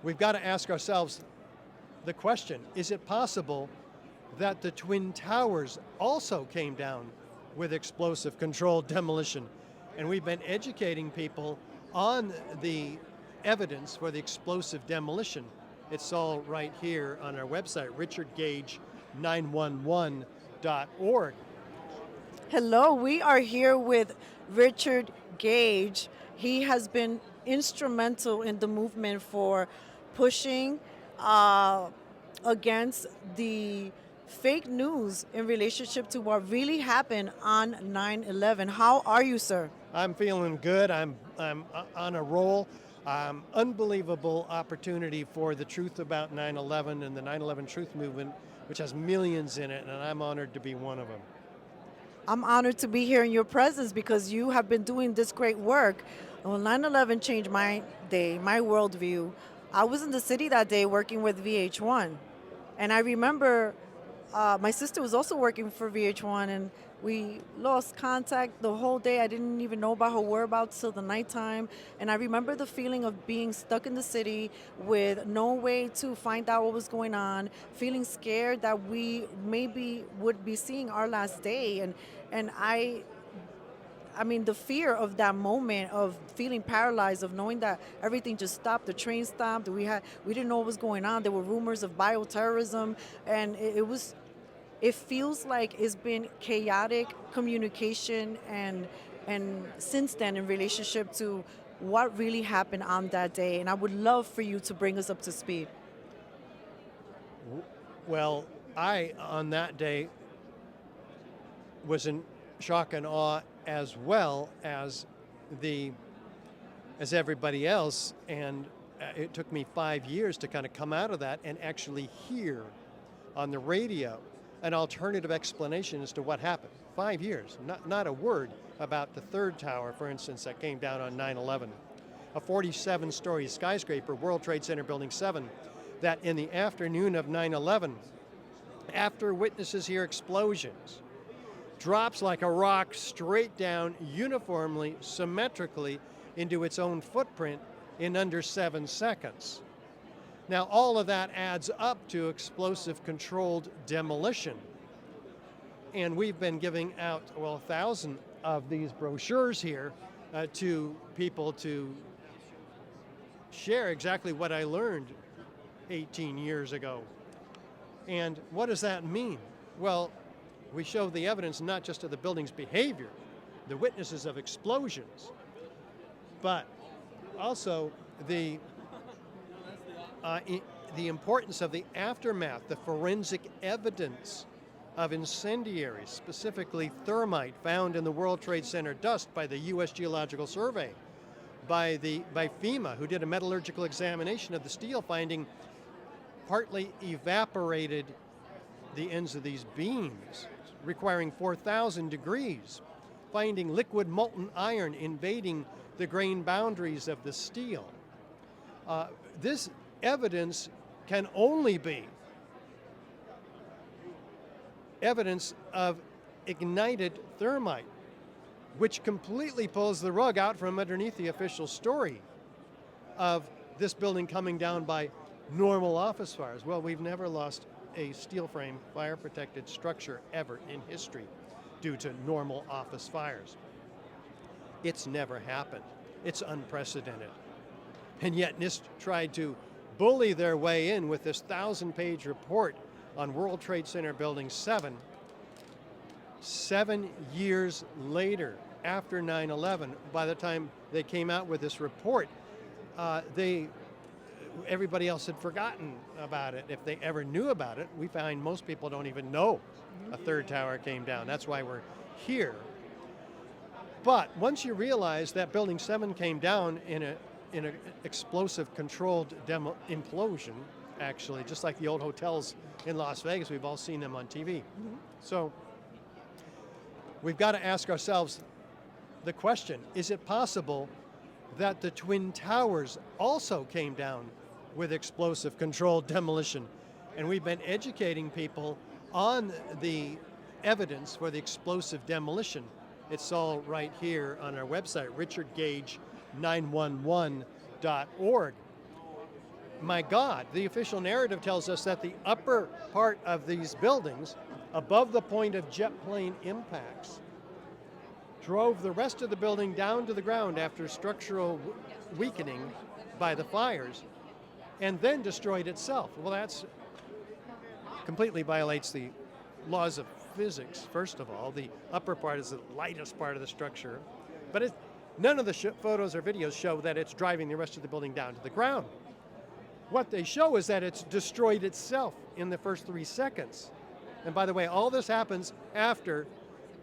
We've got to ask ourselves the question, is it possible that the Twin Towers also came down with explosive controlled demolition? And we've been educating people on the evidence for the explosive demolition. It's all right here on our website, richardgage911.org. Hello, we are here with Richard Gage. He has been instrumental in the movement for pushing uh, against the fake news in relationship to what really happened on 9/11. How are you, sir? I'm feeling good. I'm on a roll. Unbelievable opportunity for the truth about 9/11 and the 9/11 Truth Movement, which has millions in it, and I'm honored to be one of them. I'm honored to be here in your presence because you have been doing this great work. Well, 9/11 changed my day, my worldview. I was in the city that day working with VH1. And I remember my sister was also working for VH1, and we lost contact the whole day. I didn't even know about her whereabouts till the nighttime. And I remember the feeling of being stuck in the city with no way to find out what was going on, feeling scared that we maybe would be seeing our last day. And I mean, the fear of that moment of feeling paralyzed, of knowing that everything just stopped, the train stopped, we didn't know what was going on. There were rumors of bioterrorism, and it feels like it's been chaotic communication and since then in relationship to what really happened on that day. And I would love for you to bring us up to speed. Well, I, on that day, was in shock and awe as well as everybody else, and it took me 5 years to kind of come out of that and actually hear on the radio an alternative explanation as to what happened. 5 years, not a word about the third tower, for instance, that came down on 9/11, a 47-story skyscraper, World Trade Center Building 7, that in the afternoon of 9/11, after witnesses hear explosions, drops like a rock straight down uniformly, symmetrically into its own footprint in under 7 seconds. Now, all of that adds up to explosive controlled demolition. And we've been giving out, 1,000 of these brochures here to people to share exactly what I learned 18 years ago. And what does that mean? Well, we show the evidence not just of the building's behavior, the witnesses of explosions, but also the importance of the aftermath, the forensic evidence of incendiaries, specifically thermite found in the World Trade Center dust by the U.S. Geological Survey, by FEMA, who did a metallurgical examination of the steel, finding partly evaporated the ends of these beams, requiring 4,000 degrees, finding liquid molten iron invading the grain boundaries of the steel. This evidence can only be evidence of ignited thermite, which completely pulls the rug out from underneath the official story of this building coming down by normal office fires. Well, we've never lost a steel frame fire protected structure ever in history due to normal office fires. It's never happened. It's unprecedented. And yet NIST tried to bully their way in with this 1,000-page report on World Trade Center Building 7. 7 years later, after 9/11, by the time they came out with this report, everybody else had forgotten about it. If they ever knew about it, we find most people don't even know a third tower came down. That's why we're here. But once you realize that Building 7 came down in an explosive controlled implosion, actually, just like the old hotels in Las Vegas, we've all seen them on TV. So we've got to ask ourselves the question, is it possible that the Twin Towers also came down with explosive controlled demolition? And we've been educating people on the evidence for the explosive demolition. It's all right here on our website, richardgage911.org. my God, the official narrative tells us that the upper part of these buildings, above the point of jet plane impacts, drove the rest of the building down to the ground after structural weakening by the fires, and then destroyed itself. Well, that's completely violates the laws of physics, first of all. The upper part is the lightest part of the structure, but none of the photos or videos show that it's driving the rest of the building down to the ground. What they show is that it's destroyed itself in the first 3 seconds. And by the way, all this happens after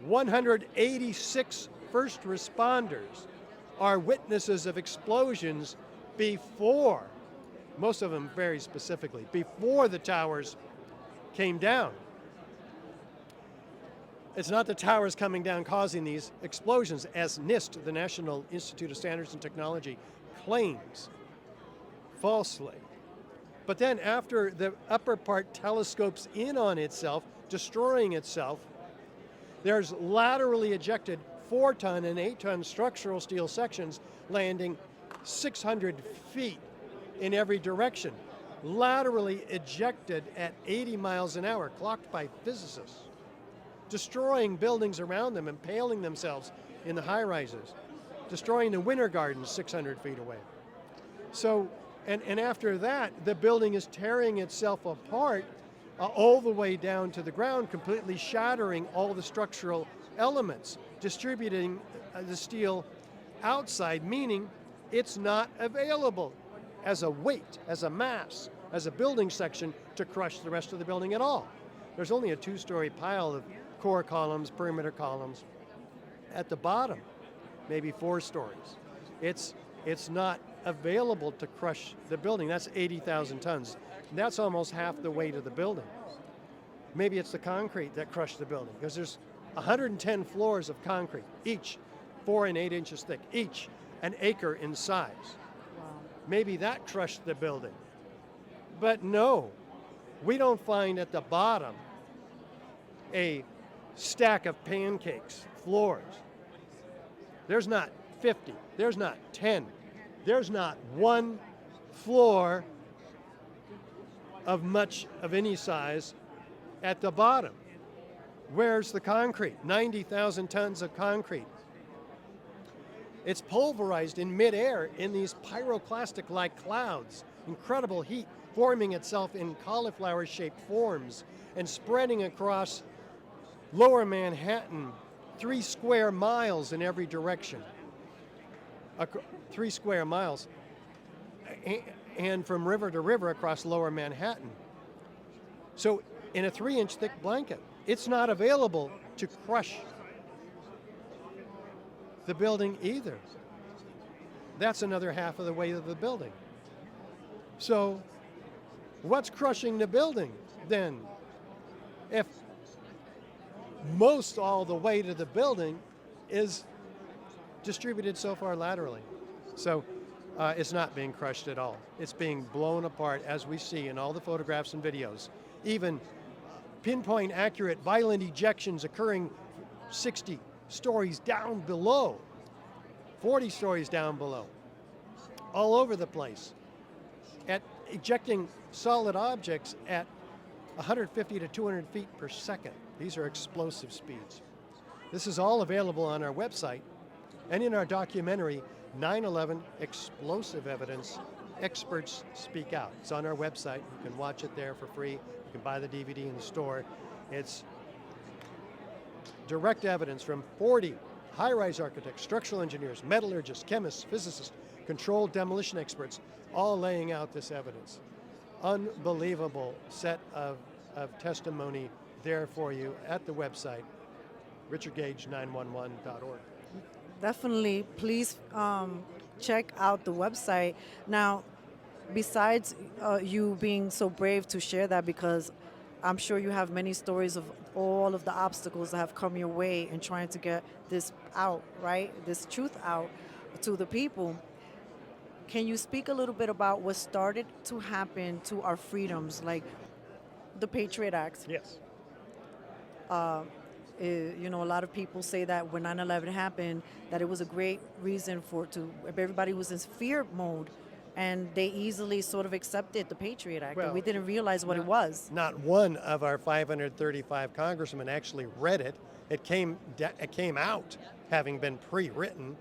186 first responders are witnesses of explosions before, most of them very specifically, before the towers came down. It's not the towers coming down causing these explosions, as NIST, the National Institute of Standards and Technology, claims falsely. But then after the upper part telescopes in on itself, destroying itself, there's laterally ejected 4-ton and 8-ton structural steel sections landing 600 feet in every direction, laterally ejected at 80 miles an hour, clocked by physicists, destroying buildings around them, impaling themselves in the high-rises, destroying the winter gardens 600 feet away. So, and after that, the building is tearing itself apart all the way down to the ground, completely shattering all the structural elements, distributing the steel outside, meaning it's not available as a weight, as a mass, as a building section to crush the rest of the building at all. There's only a 2-story pile of core columns, perimeter columns at the bottom, maybe 4 stories. It's not available to crush the building. That's 80,000 tons. That's almost half the weight of the building. Maybe it's the concrete that crushed the building, because there's 110 floors of concrete, each 4 and 8 inches thick, each an acre in size. Wow. Maybe that crushed the building. But no, we don't find at the bottom a stack of pancakes, floors. There's not 50, there's not 10, there's not 1 floor of much of any size at the bottom. Where's the concrete? 90,000 tons of concrete. It's pulverized in midair in these pyroclastic-like clouds, incredible heat forming itself in cauliflower-shaped forms and spreading across lower Manhattan, 3 square miles in every direction. 3 square miles, and from river to river across lower Manhattan. So in a 3-inch thick blanket, it's not available to crush the building either. That's another half of the weight of the building. So what's crushing the building then? If most all the weight of the building is distributed so far laterally. So it's not being crushed at all. It's being blown apart, as we see in all the photographs and videos. Even pinpoint accurate violent ejections occurring 60 stories down below, 40 stories down below, all over the place, at ejecting solid objects at 150 to 200 feet per second. These are explosive speeds. This is all available on our website and in our documentary, 9/11 Explosive Evidence, Experts Speak Out. It's on our website. You can watch it there for free. You can buy the DVD in the store. It's direct evidence from 40 high-rise architects, structural engineers, metallurgists, chemists, physicists, controlled demolition experts, all laying out this evidence. Unbelievable set of testimony there for you at the website, richardgage911.org. Definitely, please check out the website. Now, besides you being so brave to share that, because I'm sure you have many stories of all of the obstacles that have come your way in trying to get this out, right? This truth out to the people. Can you speak a little bit about what started to happen to our freedoms, like the Patriot Act? Yes. You know, a lot of people say that when 9/11 happened, that it was a great reason everybody was in fear mode and they easily sort of accepted the Patriot Act, and Well, we didn't realize what it was. Not one of our 535 congressmen actually read it. It came out having been pre-written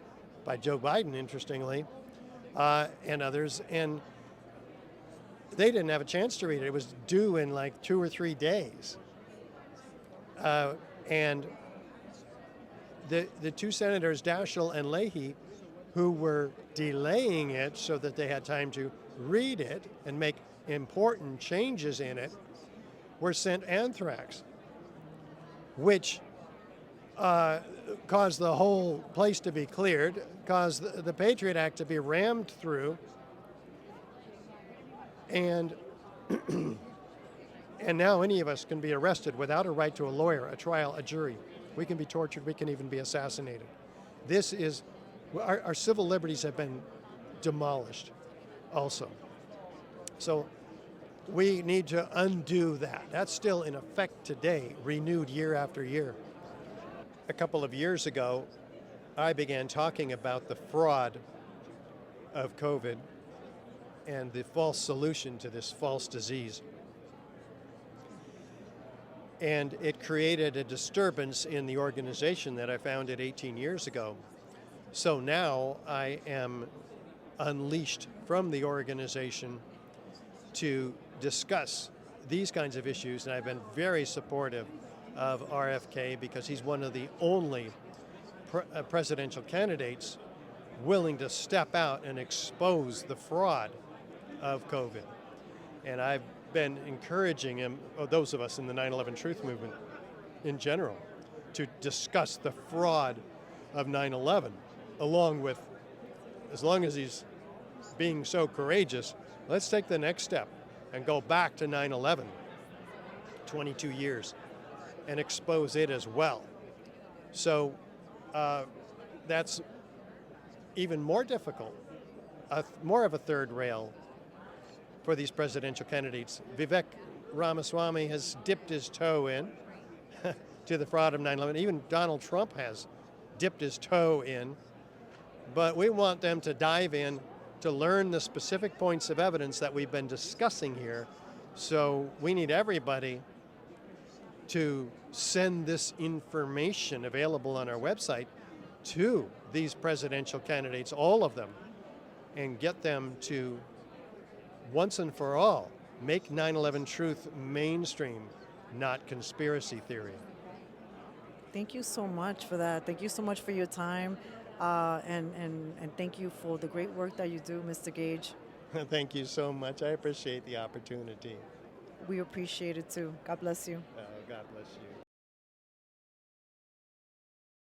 by Joe Biden, interestingly, and others, and they didn't have a chance to read it. It was due in like 2 or 3 days, and the two senators, Daschle and Leahy, who were delaying it so that they had time to read it and make important changes in it, were sent anthrax, which caused the whole place to be cleared, caused the Patriot Act to be rammed through, and and now any of us can be arrested without a right to a lawyer, a trial, a jury. We can be tortured, we can even be assassinated. This is, our civil liberties have been demolished also. So we need to undo that. That's still in effect today, renewed year after year. A couple of years ago, I began talking about the fraud of COVID and the false solution to this false disease. And it created a disturbance in the organization that I founded 18 years ago. So now I am unleashed from the organization to discuss these kinds of issues, and I've been very supportive of RFK because he's one of the only presidential candidates willing to step out and expose the fraud of COVID. And I've been encouraging him, or those of us in the 9/11 Truth Movement in general, to discuss the fraud of 9/11, along with, as long as he's being so courageous, let's take the next step and go back to 9/11, 22 years, and expose it as well. So that's even more difficult, more of a third rail for these presidential candidates. Vivek Ramaswamy has dipped his toe in to the fraud of 9/11. Even Donald Trump has dipped his toe in. But we want them to dive in to learn the specific points of evidence that we've been discussing here. So we need everybody to send this information available on our website to these presidential candidates, all of them, and get them to, once and for all, make 9/11 truth mainstream, not conspiracy theory. Thank you so much for that. Thank you so much for your time, and thank you for the great work that you do, Mr. Gage. Thank you so much. I appreciate the opportunity. We appreciate it too. God bless you. God bless you.